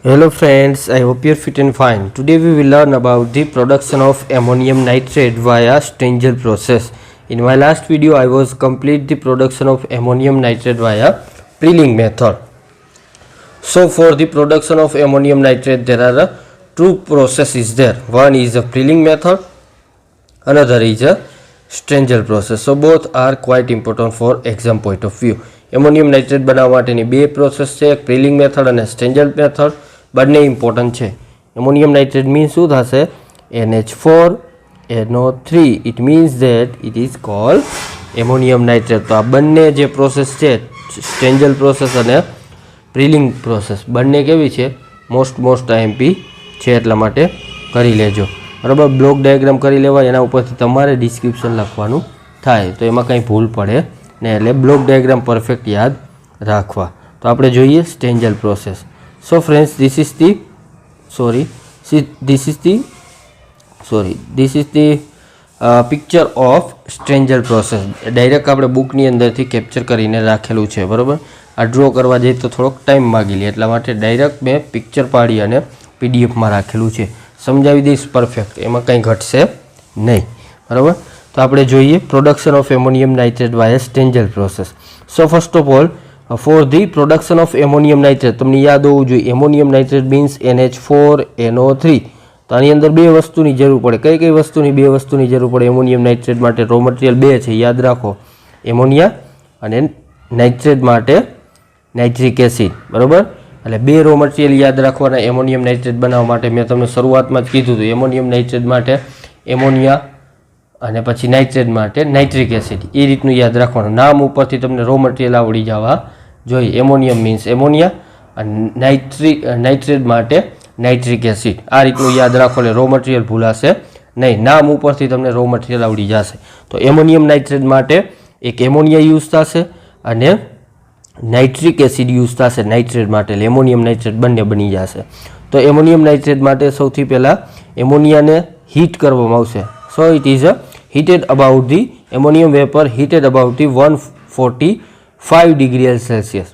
Hello friends, I hope you're fit and fine. Today we will learn about the production of ammonium nitrate via Stenger process. In my last video I was complete the production of ammonium nitrate via Preling method. So for the production of ammonium nitrate there are two processes there. One is a Preling method, another is a Stenger process. So both are quite important for exam point of view. Ammonium nitrate બનાવવા માટેની બે process છે, એક પ્રિલિંગ method અને સ્ટેન્જર method. બંને important છે. Ammonium nitrate means શું થશે? NH4 NO3. It means that it is called ammonium nitrate. તો આ બંને જે પ્રોસેસ છે, સ્ટેન્જર પ્રોસેસ અને પ્રિલિંગ પ્રોસેસ, બંને કેવી છે? મોસ્ટ IMP છે, એટલા માટે કરી લેજો. બરાબર, બ્લોક ડાયાગ્રામ કરી લેવા, એના ઉપરથી તમારે ડિસ્ક્રિપ્શન લખવાનું થાય તો એમાં કંઈ ભૂલ પડે ને, એટલે બ્લોક ડાયાગ્રામ પરફેક્ટ યાદ રાખવા. તો આપણે જોઈએ Stengel process. So friends, this is the picture of Stengel process. Direct આપણે બુકની અંદરથી કેપ્ચર કરીને રાખેલું છે. બરાબર, આ ડ્રો કરવા જઈએ તો થોડોક ટાઈમ માગી લે, એટલા માટે ડાયરેક્ટ મેં પિક્ચર પાડી અને પીડીએફમાં રાખેલું છે. સમજાવી દઈશ પરફેક્ટ, એમાં કંઈ ઘટશે નહીં. બરાબર, તો આપણે જોઈએ production of ammonium nitrate via Stengel process. So first of all, for the production of ammonium nitrate, તમને યાદ હોવું જોઈએ ammonium nitrate means NH4 NO3. તો આની અંદર બે વસ્તુની જરૂર પડે. કઈ વસ્તુની? બે વસ્તુની જરૂર પડે એમોનિયમ નાઇટ્રેટ માટે. રો મટીરિયલ બે છે, યાદ રાખો, એમોનિયા અને નાઇટ્રેટ માટે નાઇટ્રિક એસિડ. બરાબર, એટલે બે રો મટીરિયલ યાદ રાખવાના એમોનિયમ નાઇટ્રેટ બનાવવા માટે. મેં તમને શરૂઆતમાં જ કીધું હતું, એમોનિયમ નાઇટ્રેટ માટે એમોનિયા અને પછી નાઇટ્રેટ માટે નાઇટ્રિક એસિડ. એ રીતનું યાદ રાખવાનું. નામ ઉપરથી તમને રો મટીરિયલ આવડી જવા જોઈએ. એમોનિયમ મીન્સ એમોનિયા અને નાઇટ્રેટ માટે નાઇટ્રિક એસિડ. આ રીતનું યાદ રાખો એટલે રો મટીરિયલ ભૂલાશે નહીં. નામ ઉપરથી તમને રો મટીરિયલ આવડી જશે. તો એમોનિયમ નાઇટ્રેટ માટે એક એમોનિયા યુઝ થશે અને નાઇટ્રિક એસિડ યુઝ થશે નાઇટ્રેટ માટે. એટલે એમોનિયમ નાઇટ્રેટ બંને બની જશે. તો એમોનિયમ નાઇટ્રેટ માટે સૌથી પહેલાં એમોનિયાને હીટ કરવામાં આવશે. So it is heated about the ammonium vapor heated about the 145 degree Celsius.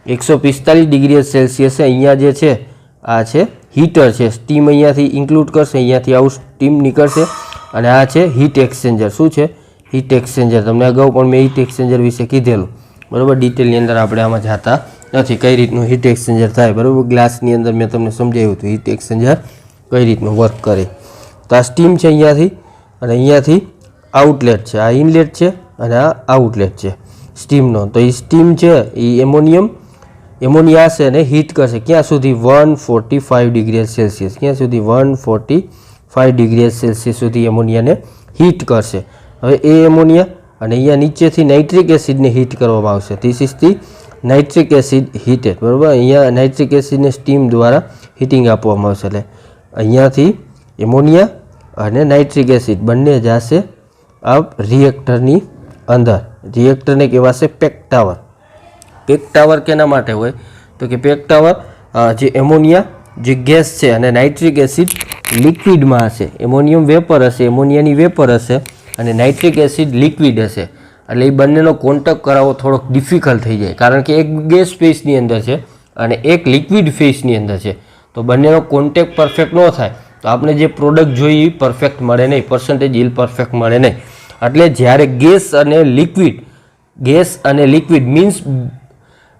145 degree Celsius. અહીંયા જે છે આ છે હીટર છે. સ્ટીમ અહીંયાથી ઇન્ક્લુડ કરશે, અહીંયાથી આવું સ્ટીમ નીકળશે. અને આ છે હીટ એક્સચેન્જર. શું છે? Heat exchanger. તમને અગાઉ પણ મેં હીટ એક્સચેન્જર વિશે કીધેલું. બરાબર, ડિટેલની અંદર આપણે આમાં જતા નથી કઈ રીતનું હીટ એક્સચેન્જર થાય. બરાબર, ગ્લાસની અંદર મેં તમને સમજાવ્યું હતું હીટ એક્સચેન્જર કઈ રીતનું વર્ક કરે. તો આ સ્ટીમ છે અહીંયાથી, અને અહીંયાથી આઉટલેટ છે. આ ઇનલેટ છે અને આ આઉટલેટ છે સ્ટીમનો. તો એ સ્ટીમ છે એ એમોનિયા છે અને હીટ કરશે ક્યાં સુધી? 145 ડિગ્રી સેલ્સિયસ. ક્યાં સુધી? 145 ડિગ્રી સેલ્સિયસ સુધી એમોનિયાને હીટ કરશે. હવે એ એમોનિયા અને અહીંયા નીચેથી નાઇટ્રિક એસિડને હીટ કરવામાં આવશે. This is the nitric acid heated. બરાબર, અહીંયા નાઇટ્રિક એસિડને સ્ટીમ દ્વારા હીટિંગ આપવામાં આવશે. એટલે અહીંયાથી એમોનિયા અને નાઇટ્રિક એસિડ બંને જશે આ રિએક્ટરની અંદર. રિએક્ટરને કહેવાશે પેક ટાવર. પેક ટાવર કેના માટે હોય? તો કે પેક ટાવર જે એમોનિયા જે ગેસ છે અને નાઇટ્રિક એસિડ લિક્વિડમાં હશે. એમોનિયમ વેપર હશે, એમોનિયાની વેપર હશે અને નાઇટ્રિક એસિડ લિક્વિડ હશે. એટલે એ બંનેનો કોન્ટેક્ટ કરાવવો થોડોક ડિફિકલ્ટ થઈ જાય, કારણ કે એક ગેસ ફેઝની અંદર છે અને એક લિક્વિડ ફેઝની અંદર છે. તો બંનેનો કોન્ટેક્ટ પરફેક્ટ ન થાય તો આપણે જે પ્રોડક્ટ જોઈએ એ પરફેક્ટ મળે નહીં, પર્સન્ટેજ ઈલ પરફેક્ટ મળે નહીં. એટલે જ્યારે ગેસ અને લિક્વિડ મીન્સ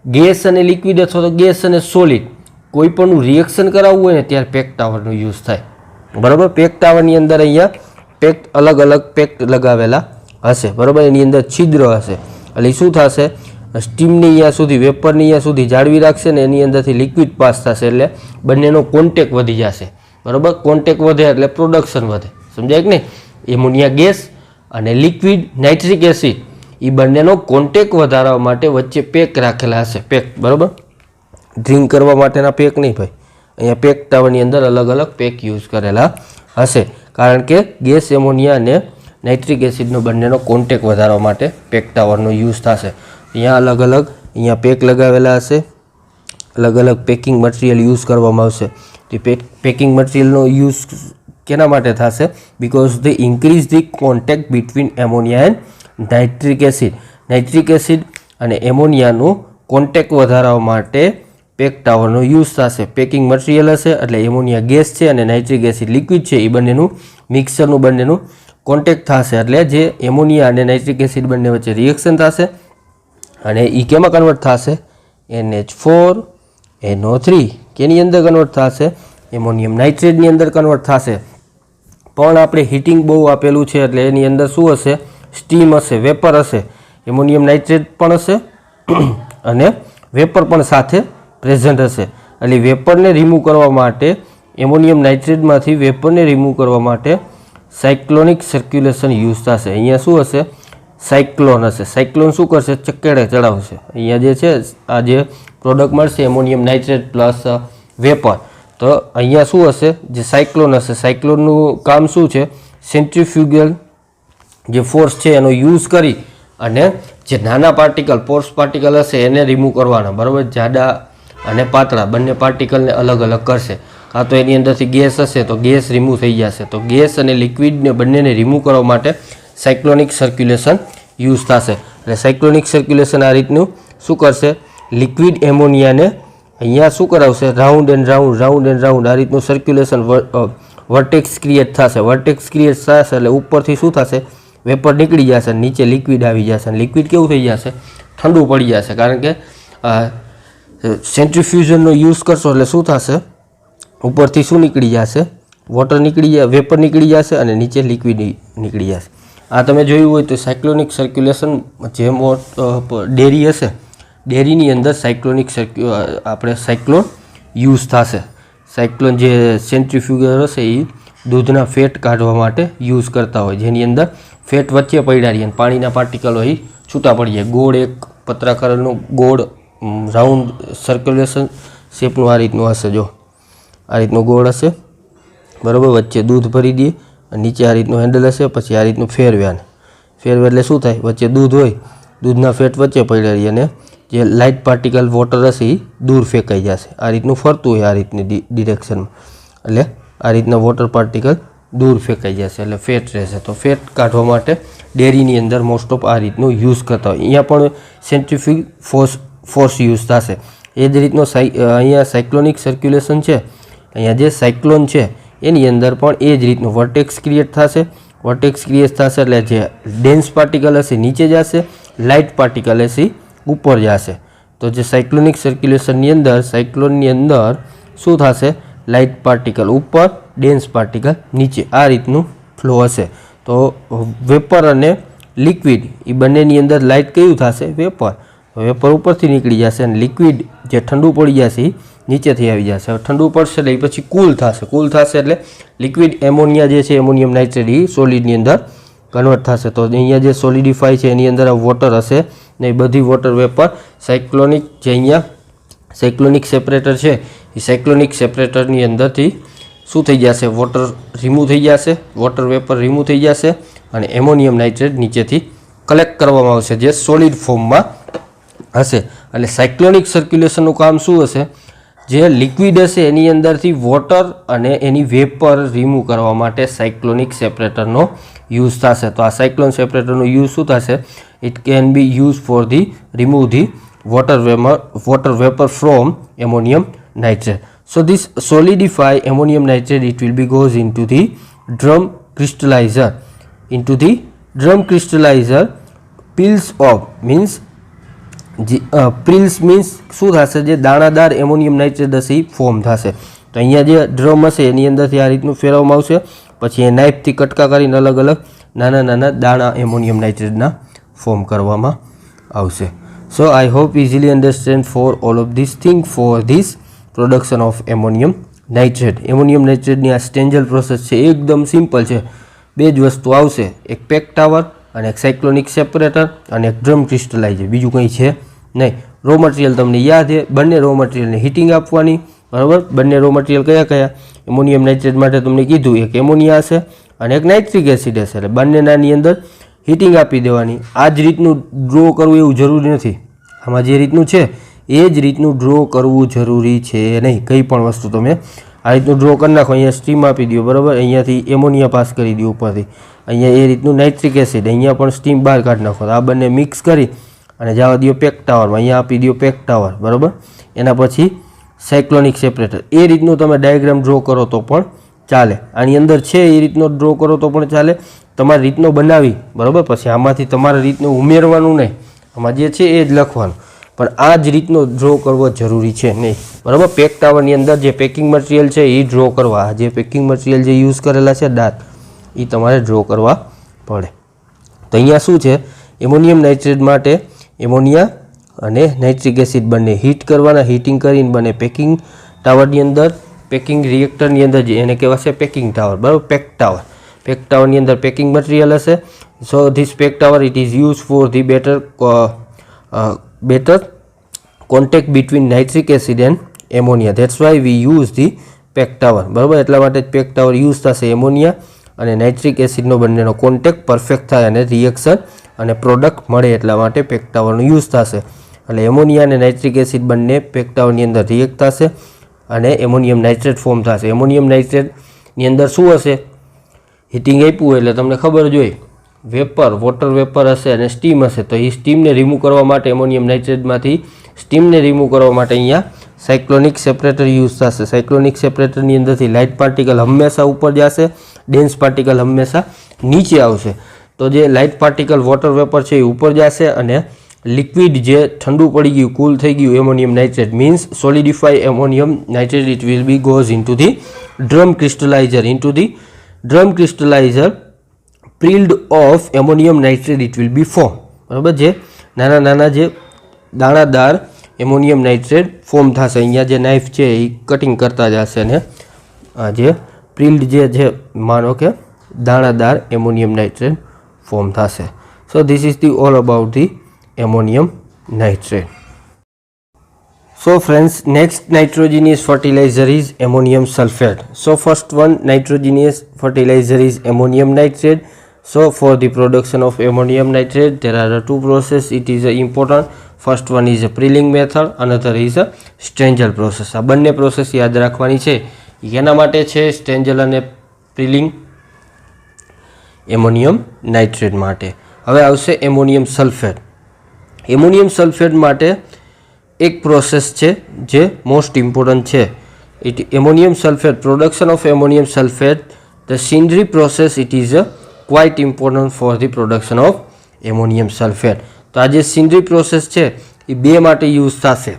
ગેસ અને લિક્વિડ અથવા તો ગેસ અને સોલિડ કોઈ પણનું રિએક્શન કરાવવું હોય ને ત્યારે પેક ટાવરનો યુઝ થાય. બરાબર, પેક ટાવરની અંદર અહીંયા અલગ અલગ પેક લગાવેલા હશે. બરાબર, એની અંદર છિદ્ર હશે. એટલે શું થશે? સ્ટીમની અહીંયા સુધી, વેપરની અહીંયા સુધી જાળવી રાખશે ને એની અંદરથી લિક્વિડ પાસ થશે. એટલે બંનેનો કોન્ટેક્ટ વધી જશે. બરાબર, કોન્ટેક્ટ વધે એટલે પ્રોડક્શન વધે. સમજાય કે નહીં? એમોનિયા ગેસ અને લિક્વિડ નાઇટ્રિક એસિડ એ બંનેનો કોન્ટેક્ટ વધારવા માટે વચ્ચે પેક રાખેલા હશે. પેક, બરાબર, ડ્રિંક કરવા માટેના પેક નહીં ભાઈ. અહીંયા પેક ટાવરની અંદર અલગ અલગ પેક યુઝ કરેલા હશે, કારણ કે ગેસ એમોનિયા અને નાઇટ્રિક એસિડનો બંનેનો કોન્ટેક્ટ વધારવા માટે પેક ટાવરનો યુઝ થશે. અહીંયા અલગ અલગ અહીંયા પેક લગાવેલા હશે. અલગ અલગ પેકિંગ મટીરિયલ યુઝ કરવામાં આવશે. તે પેકિંગ મટીરિયલનો યુઝ કેના માટે થશે? Because they increase the contact between ammonia and nitric acid. Nitric acid અને એમોનિયાનું કોન્ટેક્ટ વધારવા માટે પેક ટાવરનો યુઝ થશે. પેકિંગ મટીરિયલ હશે એટલે એમોનિયા ગેસ છે અને નાઇટ્રિક એસિડ લિક્વિડ છે એ બંનેનું મિક્સરનું બંનેનું કોન્ટેક્ટ થશે એટલે જે એમોનિયા અને નાઇટ્રિક એસિડ બંને વચ્ચે રિએક્શન થશે અને એ કેમાં કન્વર્ટ થશે? NH4 NO3 કેની અંદર કન્વર્ટ થશે? એમોનિયમ નાઇટ્રેટની અંદર કન્વર્ટ થશે. પણ આપણે હીટિંગ બહુ આપેલું છે એટલે એની અંદર શું હશે? સ્ટીમ હશે, વેપર હશે. એમોનિયમ નાઇટ્રેટ પણ હશે અને વેપર પણ સાથે પ્રેઝન્ટ હશે. એટલે વેપરને રિમૂવ કરવા માટે એમોનિયમ નાઇટ્રેટમાંથી વેપરને રિમૂવ કરવા માટે સાયક્લોનિક સર્ક્યુલેશન યુઝ થશે. અહીંયા શું હશે? સાયક્લોન હશે. સાયક્લોન શું કરશે? ચક્કેડે ચડાવશે. અહીંયા જે છે આ જે પ્રોડક્ટ મળશે એમોનિયમ નાઇટ્રેટ પ્લસ વેપર, તો અહીંયા શું હશે? જે સાયક્લોન હશે. સાયક્લોનનું કામ શું છે? સેન્ટ્રીફ્યુગલ જે ફોર્સ છે એનો યુઝ કરી અને જે નાના પાર્ટિકલ પોર્સ પાર્ટિકલ હશે એને રિમૂવ કરવાના, બરાબર. જાડા અને પાતળા બંને પાર્ટિકલને અલગ અલગ કરશે. કાં તો એની અંદરથી ગેસ હશે તો ગેસ રિમૂવ થઈ જશે. તો ગેસ અને લિક્વિડને બંનેને રિમૂવ કરવા માટે સાયક્લોનિક સર્ક્યુલેશન યુઝ થશે. એટલે સાયક્લોનિક સર્ક્યુલેશન આ રીતનું શું કરશે? લિક્વિડ એમોનિયાને અહીંયા શું કરાવશે? રાઉન્ડ એન્ડ રાઉન્ડ આ રીતનું સર્ક્યુલેશન વર્ટેક્સ ક્રિએટ થશે. વર્ટેક્સ ક્રિએટ થશે એટલે ઉપરથી શું થશે? વેપર નીકળી જશે, નીચે લિક્વિડ આવી જશે. લિક્વિડ કેવું થઈ જશે? ઠંડુ પડી જશે. કારણ કે સેન્ટ્રીફ્યુઝનનો યુઝ કરશો એટલે શું થશે? ઉપરથી શું નીકળી જશે? વોટર નીકળી જાય, વેપર નીકળી જશે અને નીચે લિક્વિડ નીકળી જશે. આ તમે જોયું હોય તો સાયક્લોનિક સર્ક્યુલેશન જે ડેરી હશે, ડેરીની અંદર સાયક્લોનિક આપણે સાયક્લોન યુઝ થશે. સાયક્લોન જે સેન્ટ્રીફ્યુગર હશે એ દૂધના ફેટ કાઢવા માટે યુઝ કરતા હોય, જેની અંદર ફેટ વચ્ચે પડ્યા રહીએ અને પાણીના પાર્ટિકલો અહીં છૂટા પડી જાય. ગોળ એક પત્રાકારનું ગોળ રાઉન્ડ સર્ક્યુલેશન શેપનું આ રીતનું હશે. જો આ રીતનું ગોળ હશે, બરાબર. વચ્ચે દૂધ ભરી દઈએ અને નીચે આ રીતનું હેન્ડલ હશે. પછી આ રીતનું ફેરવે એટલે શું થાય? વચ્ચે દૂધ હોય, દૂધના ફેટ વચ્ચે પડ્યા રહીએ અને જે લાઇટ પાર્ટિકલ વોટર હશે એ દૂર ફેંકાઈ જશે. આ રીતનું ફરતું હોય આ રીતની ડિરેક્શનમાં, એટલે આ રીતના વોટર પાર્ટિકલ દૂર ફેંકાઈ જશે એટલે ફેટ રહેશે. તો ફેટ કાઢવા માટે ડેરીની અંદર મોસ્ટ ઓફ આ રીતનું યુઝ કરતા હોય. અહીંયા પણ સેન્ટ્રીફ્યુગ ફોર્સ યુઝ થશે. એ જ રીતનો અહીંયા સાયક્લોનિક સર્ક્યુલેશન છે. અહીંયા જે સાયક્લોન છે એની અંદર પણ એ જ રીતનું વર્ટેક્સ ક્રિએટ થશે. વર્ટેક્સ ક્રિએટ થશે એટલે જે ડેન્સ પાર્ટિકલ હશે નીચે જશે, લાઇટ પાર્ટિકલ હશે ઉપર જશે. તો જે સાયક્લોનિક સર્ક્યુલેશનની અંદર સાયક્લોનની અંદર શું થશે? લાઇટ પાર્ટિકલ ઉપર, ડેન્સ પાર્ટિકલ નીચે, આ રીતનું ફ્લો હશે. તો વેપર અને લિક્વિડ એ બંનેની અંદર લાઇટ કયું થશે? વેપર. વેપર ઉપરથી નીકળી જશે અને લિક્વિડ જે ઠંડુ પડી જશે એ નીચેથી આવી જશે. ઠંડુ પડશે એટલે પછી કૂલ થશે. કૂલ થશે એટલે લિક્વિડ એમોનિયા જે છે એમોનિયમ નાઇટ્રેટ એ સોલિડની અંદર કન્વર્ટ થશે. તો અહીંયા જે સોલિડિફાય છે એની અંદર વોટર હશે ને એ બધી વોટર વેપર સાયક્લોનિક જે અહીંયા સાયક્લોનિક સેપરેટર છે એ સાયક્લોનિક સેપરેટરની અંદરથી શું થઈ જશે? વોટર રિમૂવ થઈ જશે, વોટર વેપર રિમૂવ થઈ જશે અને એમોનિયમ નાઇટ્રેટ નીચેથી કલેક્ટ કરવામાં આવશે જે સોલિડ ફોર્મમાં હશે. એટલે સાયક્લોનિક સર્ક્યુલેશનનું કામ શું હશે? જે લિક્વિડ હશે એની અંદરથી વોટર અને એની વેપર રિમૂવ કરવા માટે સાયક્લોનિક સેપરેટરનો યુઝ થશે. તો આ સાયક્લોન સેપરેટરનો યુઝ શું થશે? It can be use for the remove the water vapor from ammonium nitrate. So this solidify ammonium nitrate, it will be goes into the drum crystallizer. Into the drum crystallizer, pills of means pills means શું થશે? જે દાણાદાર ammonium nitrate હશે એ form થશે. તો અહીંયા જે drum હશે એની અંદરથી આ રીતનું ફેરવવામાં આવશે. પછી એ નાઇફથી કટકા કરીને અલગ અલગ નાના દાણા એમોનિયમ નાઇટ્રેટના ફોર્મ કરવામાં આવશે. So I hope easily understand for all of these things for this production of ammonium nitrate. Ammonium nitrate ની આ સ્ટેન્જલ પ્રોસેસ છે, એકદમ સિમ્પલ છે. બે જ વસ્તુ આવશે, એક પેક ટાવર અને એક સાયક્લોનિક સેપરેટર અને એક ડ્રમ ક્રિસ્ટલાઇઝર, બીજું કંઈ છે નહીં. રો મટીરિયલ તમને યાદ છે, બંને રો મટીરિયલને હીટિંગ આપવાની, બરાબર. બંને રો મટીરિયલ કયા કયા? એમોનિયમ નાઇટ્રેટ માટે તમને કીધું એક એમોનિયા હશે અને એક નાઇટ્રિક એસિડ હશે. એટલે બંનેનાની અંદર હીટિંગ આપી દેવાની. આ જ રીતનું ડ્રો કરવું એવું જરૂરી નથી. આમાં જે રીતનું છે એ જ રીતનું ડ્રો કરવું જરૂરી છે નહીં. કંઈ પણ વસ્તુ તમે આ રીતનું ડ્રો કરી નાખો. અહીંયા સ્ટીમ આપી દો, બરાબર. અહીંયાથી એમોનિયા પાસ કરી દો ઉપરથી. અહીંયા એ રીતનું નાઇટ્રિક એસિડ, અહીંયા પણ સ્ટીમ બહાર કાઢી નાખો. આ બંને મિક્સ કરી અને જવા દો પેક ટાવરમાં. અહીંયા આપી દો પેક ટાવર, બરાબર. એના પછી સાયક્લોનિક સેપરેટર, એ રીતનું તમે ડાયાગ્રામ ડ્રો કરો તો પણ ચાલે. આની અંદર છે એ રીતનો ડ્રો કરો તો પણ ચાલે. તમારી રીતનો બનાવી બરાબર, પછી આમાંથી તમારે રીતનું ઉમેરવાનું નહીં, આમાં જે છે એ જ લખવાનું, પણ આ જ રીતનો ડ્રો કરવો જરૂરી છે નહીં બરાબર. પેક ટાવરની અંદર જે પેકિંગ મટીરિયલ છે એ ડ્રો કરવા, જે પેકિંગ મટીરિયલ જે યુઝ કરેલા છે દાંત, એ તમારે ડ્રો કરવા પડે. તો અહીંયા શું છે, એમોનિયમ નાઇટ્રેટ માટે એમોનિયા અને નાઇટ્રિક એસિડ બંને હીટ કરવાના, હીટિંગ કરીને બને પેકિંગ ટાવરની અંદર, પેકિંગ રિએક્ટરની અંદર જે એને કહેવાશે પેકિંગ ટાવર બરાબર. પેક ટાવર, પેક ટાવરની અંદર પેકિંગ મટીરિયલ હશે. So this pack tower it is use for the better contact between nitric acid and ammonia. That's why we use the pack tower બરાબર. એટલા માટે જ પેક ટાવર યુઝ થશે. Ammonia અને nitric એસિડનો બંનેનો કોન્ટેક્ટ પરફેક્ટ થાય અને રિએક્શન અને પ્રોડક્ટ મળે એટલા માટે પેક ટાવરનો યુઝ થશે. એટલે એમોનિયા અને નાઇટ્રિક એસિડ બંને પેક ટાવરની અંદર રિએક્ટ થશે અને એમોનિયમ નાઇટ્રેટ ફોર્મ થશે. એમોનિયમ નાઇટ્રેટની અંદર શું હશે, હીટિંગ આપ્યું એટલે તમને ખબર જ હોય, વેપર, વોટર વેપર હશે અને સ્ટીમ હશે. તો એ સ્ટીમને રિમૂવ કરવા માટે એમોનિયમ નાઇટ્રેટમાંથી સ્ટીમને રિમૂવ કરવા માટે અહીંયા સાયક્લોનિક સેપરેટર યુઝ થશે. સાયક્લોનિક સેપરેટરની અંદરથી લાઇટ પાર્ટિકલ હંમેશા ઉપર જશે, ડેન્સ પાર્ટિકલ હંમેશા નીચે આવશે. તો જે લાઇટ પાર્ટિકલ વોટર વેપર છે એ ઉપર જશે અને લિક્વિડ જે ઠંડુ પડી ગયું, કૂલ થઈ ગયું ammonium nitrate means solidify ammonium nitrate, it will be goes into the drum crystalliser, into the drum crystalliser prilled of ammonium nitrate it will be form બરાબર. જે નાના નાના જે દાણાદાર એમોનિયમ નાઇટ્રેટ ફોર્મ થશે. અહીંયા જે નાઇફ છે એ કટિંગ કરતા જશે અને આ જે પ્રિલ્ડ જે છે માનો કે દાણાદાર એમોનિયમ નાઇટ્રેટ ફોર્મ થશે. સો this is the all about the ammonium nitrate. So friends, next nitrogenous fertilizer is ammonium sulfate. So first one nitrogenous fertilizer is ammonium nitrate. So for the production of ammonium nitrate there are two process, it is important. First one is a prilling method, another is a Stengel process. આ બંને process યાદ રાખવાની છે. એના માટે છે સ્ટેન્જલ અને પ્રિલિંગ ammonium nitrate માટે. હવે આવશે એમોનિયમ સલ્ફેટ. એમોનિયમ સલ્ફેટ માટે એક પ્રોસેસ છે જે મોસ્ટ ઇમ્પોર્ટન્ટ છે. Ammonium sulphate, production of ammonium sulphate, the Sindri process it is quite important for the production of ammonium sulphate. તો આ જે સિન્ડરી પ્રોસેસ છે એ બે માટે યુઝ થશે.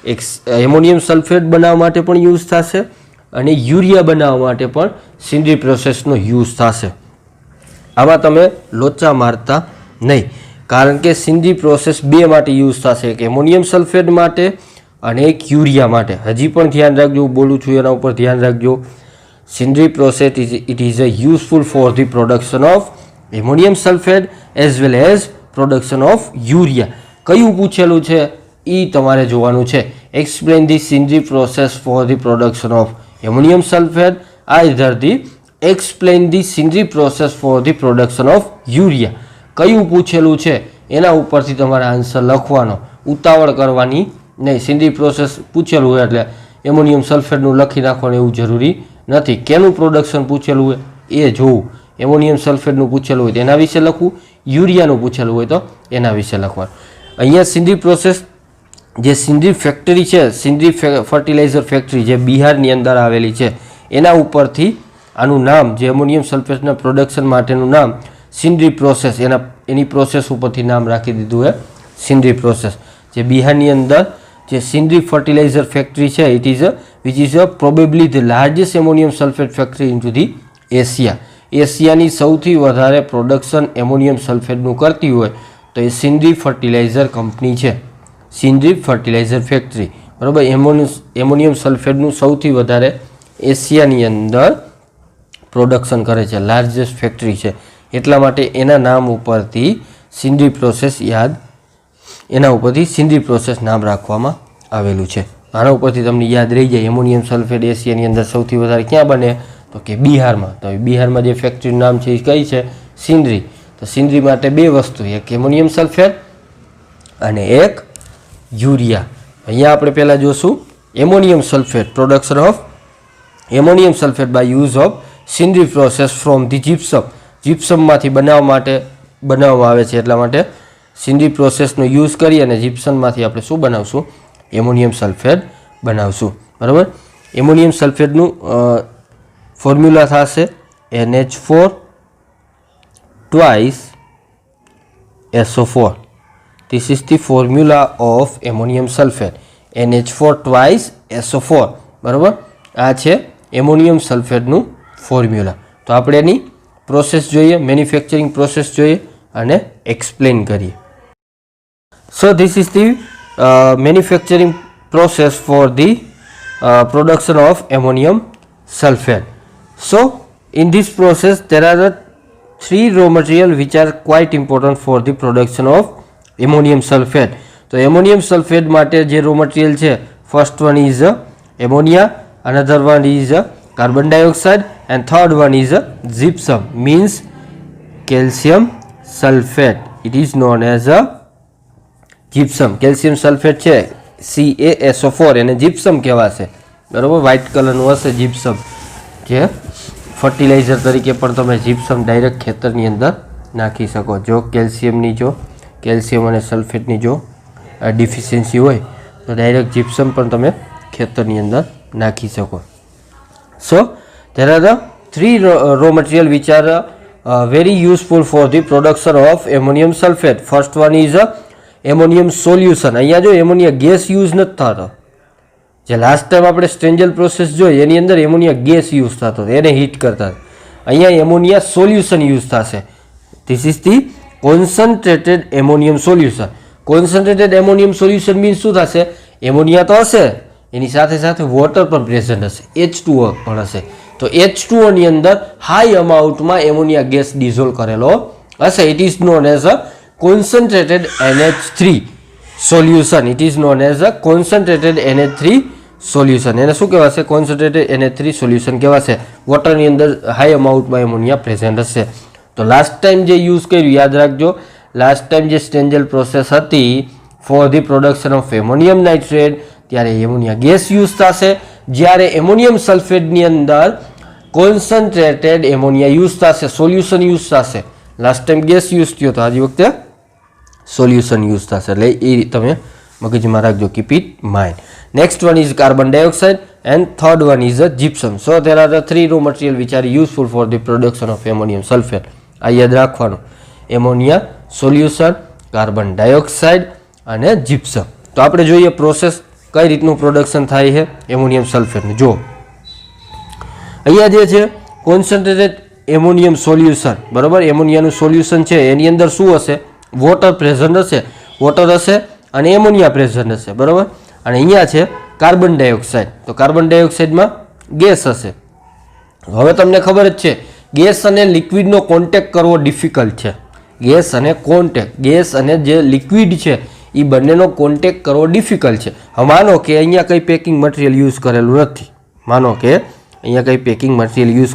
એક એમોનિયમ સલ્ફેટ બનાવવા માટે પણ યુઝ થશે અને યુરિયા બનાવવા માટે પણ સિન્ડરી પ્રોસેસનો યુઝ થશે. આમાં તમે લોચા મારતા નહીં, કારણ કે સિન્ડરી પ્રોસેસ બે માટે યુઝ થશે, એક એમોનિયમ સલ્ફેટ માટે અને એક યુરિયા માટે. હજી પણ ધ્યાન રાખજો, બોલું છું એના ઉપર ધ્યાન રાખજો. Sindri process it is useful for the production of ammonium sulphate as well as production of urea. કયું પૂછેલું છે એ તમારે જોવાનું છે. Explain the Sindri process for the production of ammonium sulphate, either the explain the Sindri process for the production of urea. કયું પૂછેલું છે એના ઉપરથી તમારે આન્સર લખવાનો, ઉતાવળ કરવાની નહીં. સિન્ડરી પ્રોસેસ પૂછેલું હોય એટલે એમોનિયમ સલ્ફેટનું લખી નાખવાનું એવું જરૂરી નથી. કેનું પ્રોડક્શન પૂછેલું હોય એ જોવું. એમોનિયમ સલ્ફેટનું પૂછેલું હોય તો એના વિશે લખવું, યુરિયાનું પૂછેલું હોય તો એના વિશે લખવાનું. અહીંયા સિન્ડરી પ્રોસેસ, જે સિન્ડરી ફેક્ટરી છે, સિન્ડરી ફર્ટિલાઇઝર ફેક્ટરી જે બિહારની અંદર આવેલી છે, એના ઉપરથી આનું નામ, જે એમોનિયમ સલ્ફેટના પ્રોડક્શન માટેનું નામ સિન્ડરી પ્રોસેસ, એની પ્રોસેસ ઉપરથી નામ રાખી દીધું છે સિન્ડરી પ્રોસેસ. જે બિહારની અંદર જે સિન્ડરી ફર્ટિલાઇઝર ફેક્ટરી છે, it is which is probably the largest ammonium sulphate factory in to the Asia. એશિયાની સૌથી વધારે પ્રોડક્શન એમોનિયમ સલ્ફેટનું કરતી હોય તો એ સિન્ડરી ફર્ટિલાઇઝર કંપની છે, સિન્ડરી ફર્ટિલાઇઝર ફેક્ટરી બરાબર. એમોનિયમ સલ્ફેટનું સૌથી વધારે એશિયાની અંદર પ્રોડક્શન કરે છે, લાર્જેસ્ટ ફેક્ટરી છે. એટલા માટે એના નામ ઉપરથી સિન્ડરી પ્રોસેસ એના ઉપરથી સિન્ડરી પ્રોસેસ નામ રાખવામાં આવેલું છે. આના ઉપરથી તમને યાદ રહી જાય એમોનિયમ સલ્ફેટ એશિયાની અંદર સૌથી વધારે ક્યાં બને તો કે બિહારમાં. તો બિહારમાં જે ફેક્ટરીનું નામ છે એ કઈ છે? સિન્ડરી. તો સિન્ડરી માટે બે વસ્તુ, એક એમોનિયમ સલ્ફેટ અને એક યુરિયા. અહીંયા આપણે પહેલાં જોશું ammonium sulphate, production of ammonium sulphate by use of Sindri process from the gypsum. જીપ્સમમાંથી બનાવવામાં આવે છે, એટલા માટે સિન્ડરી પ્રોસેસનો યુઝ કરી અને જીપ્સમમાંથી આપણે શું બનાવશું? એમોનિયમ સલ્ફેટ બનાવશું. બરાબર. એમોનિયમ સલ્ફેટનું ફોર્મ્યુલા થશે NH4 twice SO4. This is the formula of ammonium sulfate. NH4 twice SO4. બરાબર. આ છે એમોનિયમ સલ્ફેટનું ફોર્મ્યુલા. તો આપણે એની પ્રોસેસ જોઈએ, મેન્યુફેક્ચરિંગ પ્રોસેસ જોઈએ અને એક્સપ્લેન કરીએ. So this is the manufacturing process for the production of ammonium sulfate. So in this process there are the three raw material which are quite important for the production of ammonium sulfate. So ammonium sulfate માટે જે raw material છે, first one is ammonia, another one is carbon dioxide and third one is gypsum, means calcium sulfate. It is known as a gypsum. calcium sulfate છે CaSO4 એને gypsum કહેવાશે. બરાબર. White કલરનું હશે gypsum, જે fertiliser તરીકે પણ તમે જીપ્સમ ડાયરેક્ટ ખેતરની અંદર નાખી શકો. જો કેલ્શિયમ અને સલ્ફેટની જો ડિફિશિયન્સી હોય તો ડાયરેક્ટ જીપ્સમ પણ તમે ખેતરની અંદર નાખી શકો. સો there are the three raw material which are very useful for the production of ammonium sulfate. First one is ammonium solution. અહીંયા જો એમોનિયા ગેસ યુઝ નથી થતો. જે લાસ્ટ ટાઈમ આપણે સ્ટ્રેન્જલ પ્રોસેસ જોઈ એની અંદર એમોનિયા ગેસ યુઝ થતો, એને હીટ કરતા. અહીંયા એમોનિયા સોલ્યુશન યુઝ થશે. This is the concentrated ammonium solution. Concentrated ammonium solution means શું થશે? એમોનિયા તો હશે, એની સાથે સાથે વોટર પણ પ્રેઝન્ટ હશે, H2O પણ હશે. તો H2O ની અંદર હાઈ અમાઉન્ટમાં એમોનિયા ગેસ ડિઝોલ્વ કરેલો હશે. It is known as a concentrated NH3 solution. It is known as a concentrated NH3 solution. એને શું કહેવાશે? concentrated NH3 solution કહેવાશે. વોટરની અંદર હાઈ અમાઉન્ટમાં એમોનિયા પ્રેઝન્ટ હશે. તો લાસ્ટ ટાઈમ જે યુઝ કર્યું યાદ રાખજો. લાસ્ટ ટાઈમ જે સ્ટેન્જલ પ્રોસેસ હતી four the production of ammonium nitrate, ત્યારે એમોનિયા ગેસ યુઝ થશે. જ્યારે એમોનિયમ સલ્ફેટની અંદર કોન્સન્ટ્રેટેડ એમોનિયા યુઝ થશે, સોલ્યુશન યુઝ થશે. લાસ્ટ ટાઈમ ગેસ યુઝ થયો તો આજે વખતે સોલ્યુશન યુઝ થશે. એટલે એ તમે મગજમાં રાખજો. Keep it mind. Next one is carbon dioxide and third one is a gypsum. So there are the three raw material which are useful for the production of ammonium sulfate. આ યાદ રાખવાનું. Ammonia solution, carbon dioxide અને gypsum. તો આપણે જોઈએ process કઈ રીતનું production થાય છે એમોનિયમ સલ્ફેટનું. જો અહીંયા જે છે કોન્સન્ટ્રેટેડ એમોનિયમ સોલ્યુશન, બરાબર. એમોનિયાનું સોલ્યુશન છે એની અંદર શું હશે? વોટર પ્રેઝન્ટ હશે, વોટર હશે અને એમોનિયા પ્રેઝન્ટ હશે, બરાબર. અને અહીંયા છે કાર્બન ડાયોક્સાઇડ. તો કાર્બન ડાયોક્સાઇડમાં ગેસ હશે. હવે તમને ખબર જ છે ગેસ અને લિક્વિડનો કોન્ટેક્ટ કરવો ડિફિકલ્ટ છે. ગેસ અને જે લિક્વિડ છે એ બંનેનો કોન્ટેક્ટ કરવો ડિફિકલ્ટ છે. હવે માનો કે અહીંયા કંઈ પેકિંગ મટીરિયલ યુઝ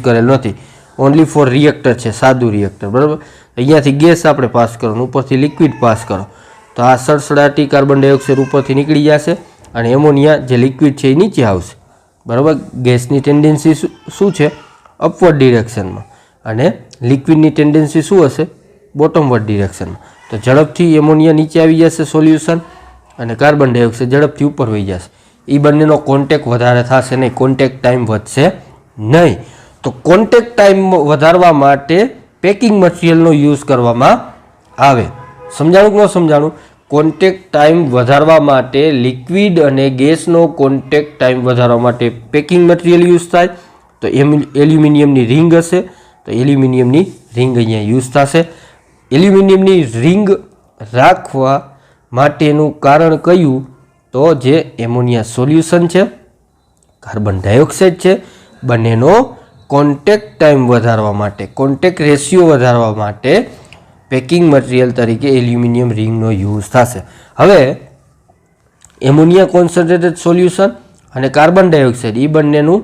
કરેલું નથી. ઓનલી ફોર રિએક્ટર છે, સાદું રિએક્ટર, બરાબર. અહીંયાથી ગેસ આપણે પાસ કરો, ઉપરથી લિક્વિડ પાસ કરો, તો આ સડસડાટી કાર્બન ડાયોક્સાઇડ ઉપરથી નીકળી જશે અને એમોનિયા જે લિક્વિડ છે એ નીચે આવશે, બરાબર. ગેસની ટેન્ડન્સી શું છે? અપવર્ડ ડિરેક્શનમાં, અને લિક્વિડની ટેન્ડન્સી શું હશે? બોટમવર્ડ ડિરેક્શનમાં. તો ઝડપથી એમોનિયા નીચે આવી જશે સોલ્યુશન, અને કાર્બન ડાયોક્સાઇડ ઝડપથી ઉપર વહી જશે. એ બંનેનો કોન્ટેક્ટ વધારે થશે નહીં, કોન્ટેક્ટ ટાઈમ વધશે નહીં. તો કોન્ટેક્ટ ટાઈમ વધારવા માટે પેકિંગ મટીરિયલનો યુઝ કરવામાં આવે. સમજાણું કે ન સમજાણું? કોન્ટેક્ટ ટાઈમ વધારવા માટે લિક્વિડ અને ગેસનો કોન્ટેક્ટ ટાઈમ વધારવા માટે પેકિંગ મટીરિયલ યુઝ થાય. તો એલ્યુમિનિયમની રિંગ હશે, તો એલ્યુમિનિયમની રિંગ અહીંયા યુઝ થશે. એલ્યુમિનિયમની રિંગ રાખવા માટેનું કારણ કયું? તો જે એમોનિયા સોલ્યુશન છે, કાર્બન ડાયોક્સાઇડ છે, બંનેનો કોન્ટેક્ટ ટાઈમ વધારવા માટે, કોન્ટેક્ટ રેશિયો વધારવા માટે પેકિંગ મટીરિયલ તરીકે એલ્યુમિનિયમ રિંગનો યુઝ થશે. હવે એમોનિયા કોન્સન્ટ્રેટેડ સોલ્યુશન અને કાર્બન ડાયોક્સાઇડ એ બંનેનું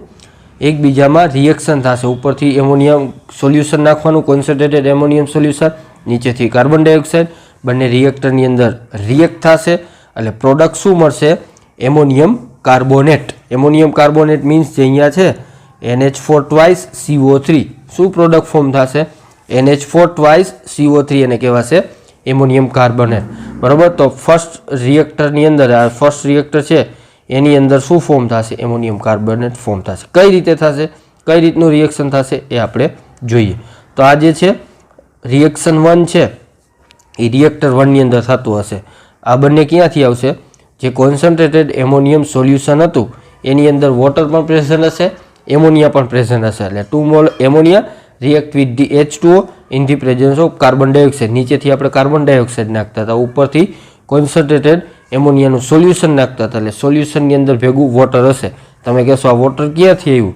એકબીજામાં રિએક્શન થશે. ઉપરથી એમોનિયમ સોલ્યુશન નાખવાનું, કોન્સન્ટ્રેટેડ એમોનિયમ સોલ્યુશન, નીચેથી કાર્બન ડાયોક્સાઇડ, બંને રિએક્ટરની અંદર રિએક્ટ થશે. એટલે પ્રોડક્ટ શું મળશે? Ammonium carbonate. Ammonium carbonate means જે અહીંયા છે NH4 twice CO3. શું પ્રોડક્ટ ફોર્મ થશે? NH4 twice CO3 એને કહેવાશે એમોનિયમ કાર્બોનેટ, બરાબર. તો ફર્સ્ટ રિએક્ટરની અંદર, આ ફર્સ્ટ રિએક્ટર છે એની અંદર શું ફોર્મ થશે? એમોનિયમ કાર્બોનેટ ફોર્મ થશે. કઈ રીતે થશે, કઈ રીતનું રિએક્શન થશે એ આપણે જોઈએ. તો આ જે છે રિએક્શન 1 છે એ રિએક્ટર 1ની અંદર થતું હશે. આ બંને ક્યાંથી આવશે? જે કોન્સન્ટ્રેટેડ એમોનિયમ સોલ્યુશન હતું એની અંદર વોટર પણ પ્રેઝન્ટ હશે, એમોનિયા પણ પ્રેઝન્ટ હશે. એટલે 2 mall ammonia react with the H2O in the presence of carbon dioxide. નીચેથી આપણે કાર્બન ડાયોક્સાઇડ નાખતા હતા, ઉપરથી કોન્સન્ટ્રેટેડ એમોનિયાનું સોલ્યુશન નાખતા હતા. એટલે સોલ્યુશનની અંદર ભેગું વોટર હશે. તમે કહેશો આ વોટર ક્યાંથી આવ્યું?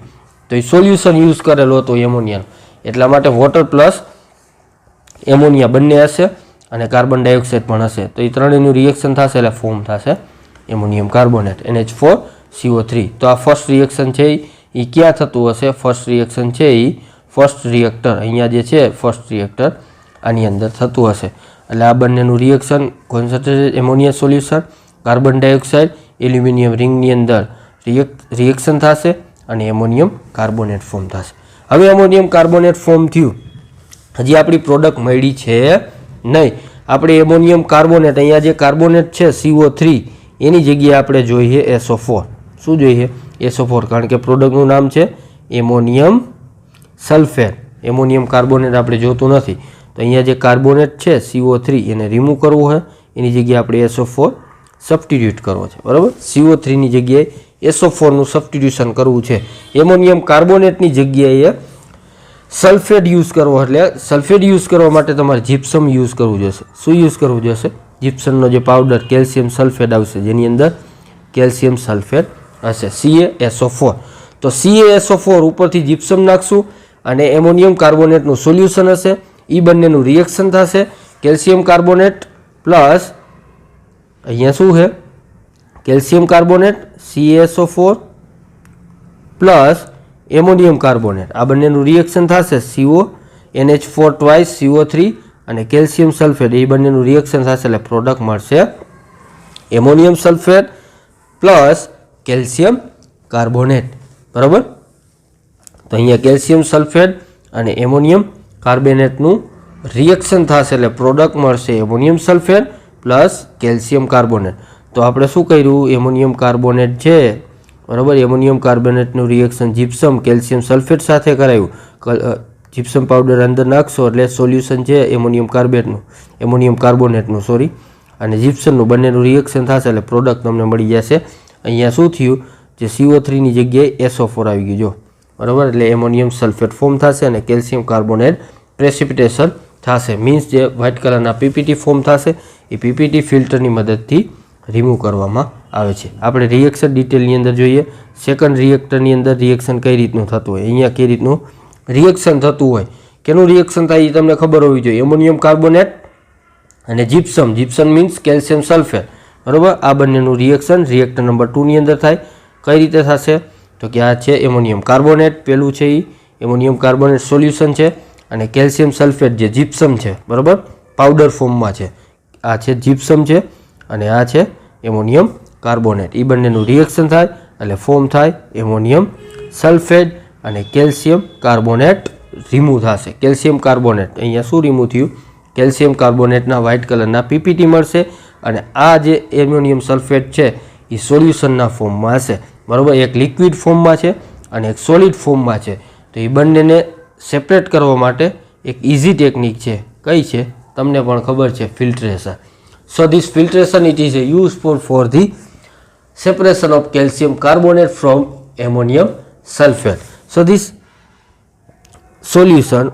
તો એ સોલ્યુશન યુઝ કરેલો હતો એમોનિયાનો, એટલા માટે વોટર પ્લસ એમોનિયા બંને હશે અને કાર્બન ડાયોક્સાઇડ પણ હશે. તો એ ત્રણેયનું રિએક્શન થશે એટલે ફોર્મ થશે એમોનિયમ કાર્બોનેટ NH4CO3. તો આ ફર્સ્ટ રિએક્શન છે એ ક્યાં થતું હશે? ફર્સ્ટ રિએક્શન છે એ ફર્સ્ટ રિએક્ટર, અહીંયા જે છે ફર્સ્ટ રિએક્ટર આની અંદર થતું હશે. એટલે આ બંનેનું reaction concentrated ammonia solution, carbon dioxide, aluminium રિંગની અંદર રિએક્શન થશે અને એમોનિયમ કાર્બોનેટ ફોર્મ થશે. હવે એમોનિયમ કાર્બોનેટ ફોર્મ થયું, હજી આપણી પ્રોડક્ટ મળી છે નહીં. આપણે એમોનિયમ કાર્બોનેટ, અહીંયા જે કાર્બોનેટ છે CO3 એની જગ્યાએ આપણે જોઈએ SO4. શું જોઈએ? SO4, કારણ કે પ્રોડક્ટનું નામ છે એમોનિયમ સલ્ફેટ. એમોનિયમ કાર્બોનેટ આપણે જોતું નથી, તો અહીંયા જે કાર્બોનેટ છે CO3 એને રિમૂવ કરવું હોય, એની જગ્યાએ આપણે SO4 સબસ્ટિટ્યુટ કરવો છે. બરાબર, CO3ની જગ્યાએ SO4નું સબસ્ટિટ્યુશન કરવું છે. એમોનિયમ કાર્બોનેટની જગ્યાએ સલ્ફેટ યુઝ કરવો, એટલે સલ્ફેટ યુઝ કરવા માટે તમારે જીપ્સમ યુઝ કરવું જોશે. શું યુઝ કરવું જોશે? જીપ્સમનો જે પાવડર કેલ્શિયમ સલ્ફેટ આવશે, જેની અંદર કેલ્શિયમ સલ્ફેટ હશે, CaSO4. તો CaSO4 ઉપરથી જીપ્સમ નાખશું અને એમોનિયમ કાર્બોનેટનું સોલ્યુશન હશે, એ બંનેનું રિએક્શન થશે. કેલ્શિયમ કાર્બોનેટ પ્લસ અહીંયા શું છે? Calcium carbonate CaSO4 plus ammonium carbonate, આ બંનેનું રિએક્શન થશે. NH4 ટ્વાઇસ CO3 અને કેલ્શિયમ સલ્ફેટ, એ બંનેનું રિએક્શન થશે એટલે પ્રોડક્ટ મળશે ammonium sulphate plus calcium carbonate. બરાબર, તો અહીંયા કેલ્શિયમ સલ્ફેટ અને એમોનિયમ કાર્બોનેટનું રિએક્શન થશે એટલે પ્રોડક્ટ મળશે ammonium sulphate plus calcium carbonate. તો આપણે શું કર્યું? એમોનિયમ કાર્બોનેટ છે, બરાબર, એમોનિયમ કાર્બોનેટનું રિએક્શન જીપ્સમ કેલ્શિયમ સલ્ફેટ સાથે કરાયું. જીપ્સમ પાવડર અંદર નાખશો એટલે સોલ્યુશન છે એમોનિયમ કાર્બોનેટનું સોરી, અને જીપ્સમનું બંનેનું રિએક્શન થશે એટલે પ્રોડક્ટ તમને મળી જશે. અહીંયા શું થયું? જે CO3ની જગ્યાએ SO4 આવી ગયું, જો બરાબર, એટલે એમોનિયમ સલ્ફેટ ફોર્મ થશે અને કેલ્શિયમ કાર્બોનેટ પ્રેસિપિટેશન થશે. મીન્સ જે વ્હાઇટ કલરના PPT ફોર્મ થશે એ PPT ફિલ્ટરની મદદથી રિમૂવ કરવામાં આવે છે. આપણે રિએક્શન ડિટેલની અંદર જોઈએ. સેકન્ડ રિએક્ટરની અંદર રિએક્શન કઈ રીતનું થતું હોય, અહીંયા કઈ રીતનું રિએક્શન થતું હોય, કેનું રિએક્શન થાય એ તમને ખબર હોવી જોઈએ. એમોનિયમ કાર્બોનેટ અને gypsum, gypsum means calcium sulphate. બરાબર, આ બંનેનું રિએક્શન રિએક્ટર નંબર 2ની અંદર થાય. કઈ રીતે થશે? તો કે આ છે એમોનિયમ કાર્બોનેટ, પેલું છે એ એમોનિયમ કાર્બોનેટ સોલ્યુશન છે, અને કેલ્શિયમ સલ્ફેટ જે જીપ્સમ છે, બરાબર, પાવડર ફોર્મમાં છે, આ છે જીપ્સમ છે અને આ છે એમોનિયમ કાર્બોનેટ. એ બંનેનું રિએક્શન થાય એટલે ફોર્મ થાય એમોનિયમ સલ્ફેટ અને કેલ્શિયમ કાર્બોનેટ રિમૂવ થશે. કેલ્શિયમ કાર્બોનેટ અહીંયા શું રિમૂવ થયું? કેલ્શિયમ કાર્બોનેટના વ્હાઇટ કલરના PPT મળશે અને આ જે એમોનિયમ સલ્ફેટ છે એ સોલ્યુશનના ફોર્મમાં હશે. બરાબર, એક લિક્વિડ ફોર્મમાં છે અને એક સોલિડ ફોર્મમાં છે. તો એ બંનેને સેપરેટ કરવા માટે એક ઇઝી ટેકનિક છે. કઈ છે? તમને પણ ખબર છે, filtration. So this filtration, it is useful for the separation of calcium carbonate from ammonium sulfate. So this solution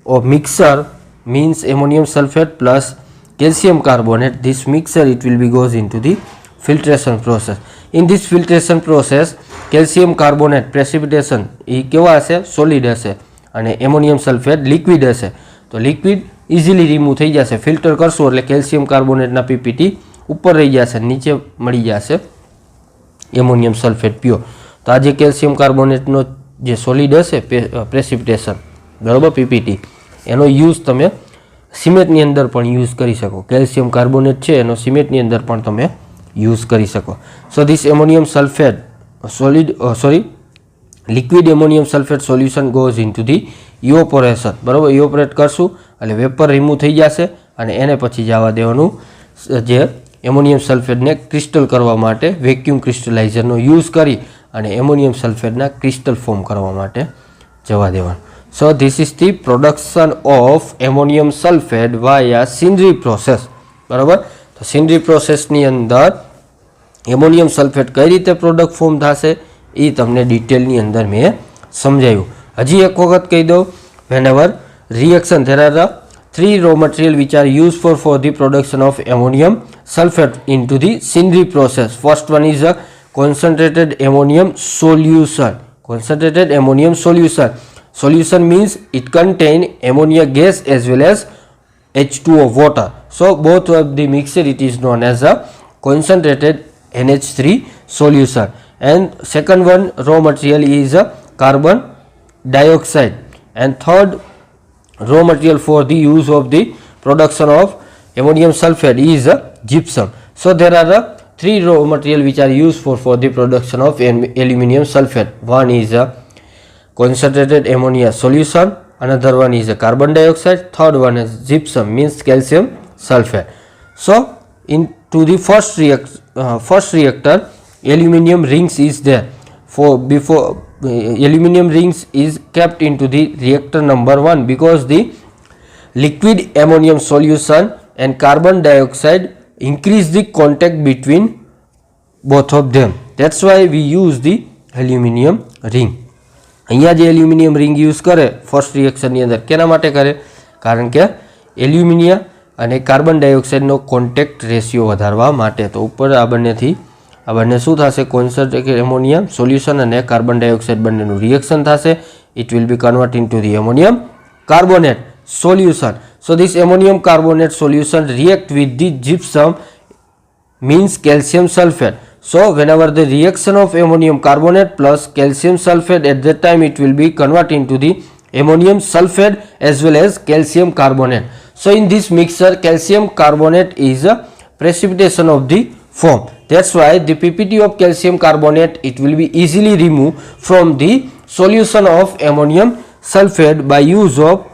of mixture means ammonium sulfate plus calcium carbonate. This mixture, it will be goes into the filtration process. In this filtration process, calcium carbonate precipitation એ કેવા હશે? Solid હશે અને ammonium sulphate liquid હશે. તો liquid easily remove થઈ જશે. Filter કરશો એટલે કેલ્શિયમ કાર્બોનેટના PPT ઉપર રહી જશે, નીચે મળી જશે એમોનિયમ સલ્ફેટ પ્યોર. તો આ જે કેલ્શિયમ કાર્બોનેટનો જે સોલિડ હશે પ્રેસિપિટેશન, બરાબર, PPT, એનો યુઝ તમે સિમેન્ટની અંદર પણ યુઝ કરી શકો. કેલ્શિયમ કાર્બોનેટ છે એનો સિમેન્ટની અંદર પણ તમે યુઝ કરી શકો. So this ammonium sulphate liquid ammonium sulfate solution goes into the evaporation. બરાબર, ઇવોપરેટ કરશું એટલે વેપર રિમૂવ થઈ જશે અને એને પછી જવા દેવાનું જે એમોનિયમ સલ્ફેટને ક્રિસ્ટલ કરવા માટે વેક્યુમ ક્રિસ્ટલાઇઝરનો યુઝ કરી અને એમોનિયમ સલ્ફેટના ક્રિસ્ટલ ફોર્મ કરવા માટે જવા દેવાનું. So this is the production of ammonium sulphate via Sindri process. બરાબર. તો સિન્ડરી પ્રોસેસની અંદર એમોનિયમ સલ્ફેટ કઈ રીતે પ્રોડક્ટ ફોર્મ થશે એ તમને ડિટેલની અંદર મેં સમજાવ્યું. હજી એક વખત કહી દઉં, whenever reaction there are the three raw material which are used for the production of ammonium sulfate into the Sindri process. First one is a concentrated ammonium solution. Concentrated ammonium solution. Solution means it contain ammonia gas as well as H2O water. So both of the mixture it is known as a concentrated NH3 solution. And second one raw material is a carbon dioxide, and third raw material for the use of the production of ammonium sulfate is a gypsum. So there are three raw material which are used for the production of aluminium sulfate. One is a concentrated ammonia solution, another one is a carbon dioxide, third one is gypsum means calcium sulfate. So into the first reactor aluminium rings is there. For before aluminium rings is kept into the reactor number 1 because the liquid ammonium solution and carbon dioxide increase the contact between both of them. That's why we use the aluminium ring. અહીંયા જે aluminium ring use કરે first રિએક્શનની અંદર કેના માટે કરે? કારણ કે aluminium અને કાર્બન ડાયોક્સાઇડનો કોન્ટેક્ટ રેશિયો વધારવા માટે. તો ઉપર આ બંને શું થશે? કોન્સન્ટ્રેટેડ એમોનિયમ સોલ્યુશન અને કાર્બન ડાયોક્સાઇડ બંનેનું રિએક્શન થશે. It will B convert into the ammonium carbonate solution. So this ammonium carbonate solution react with the gypsum means calcium sulfate. So whenever the reaction of ammonium carbonate plus calcium sulfate, at that time it will be converted into the ammonium sulfate as well as calcium carbonate. So in this mixture calcium carbonate is a precipitation of the form. That's why the PPT of calcium carbonate it will be easily removed from the solution of ammonium sulfate by use of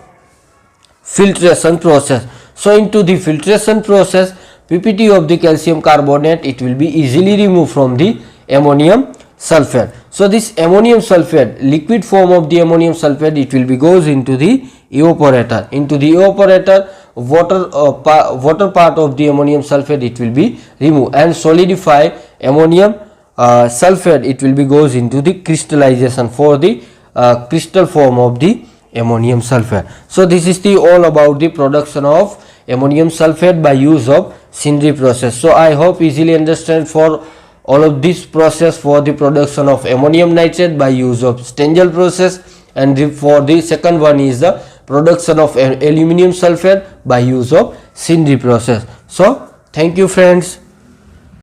filtration process. So into the filtration process PPT of the calcium carbonate it will be easily removed from the ammonium sulfate. So this ammonium sulfate, liquid form of the ammonium sulfate, it will be goes into the evaporator. Into the evaporator water part of the ammonium sulfate it will be removed, and solidify ammonium sulfate it will be goes into the crystallization for the crystal form of the ammonium sulfate. So this is the all about the production of ammonium sulfate by use of Sindri process. So I hope easily understand for all of this process for the production of ammonium nitrate by use of Stengel process, and for the second one is the production of aluminium sulfate by use of Sindri process. So thank you friends.